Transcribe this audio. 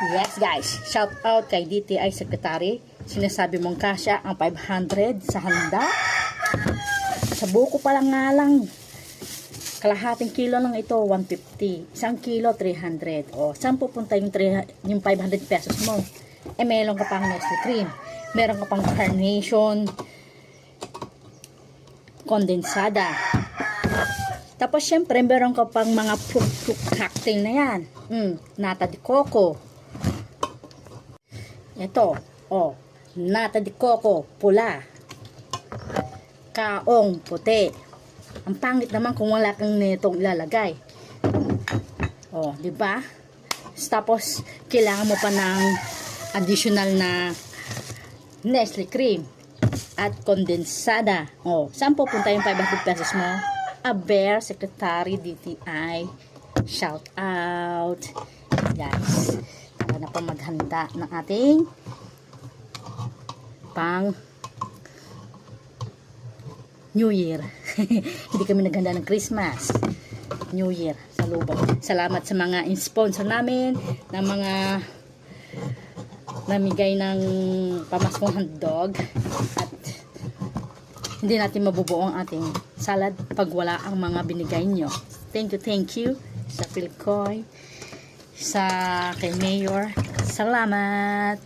Yes guys, shout out kay DTI Secretary. Sinasabi mong kasya ang 500 sa handa. Sa buko pa lang nga lang. Kalahating kilo lang ito, 150. Isang kilo, 300. O, saan pupunta yung 500 pesos mo? Eh, meron ka pang Nestle cream. Meron ka pang carnation kondensada. Tapos, syempre, meron ka pang mga fruit cocktail na yan. Nata de coco. Ito, nata de coco, pula. Kaong, puti. Ang pangit naman kung wala kang nitong ilalagay. Di ba? Tapos, kailangan mo pa ng additional na Nestle cream at kondensada. Saan pupunta yung 500 pesos mo? Aber, Secretary, DTI. Shout out. Guys, tara na po maghanda ng ating pang New Year. Hindi kami naghanda ng Christmas. New Year sa lubong. Salamat sa mga sponsor namin, na mga namigay ng pamaskong hotdog, at hindi natin mabubuo ang ating salad pag wala ang mga binigay nyo. Thank you sa Pilcoy, sa kay Mayor. Salamat.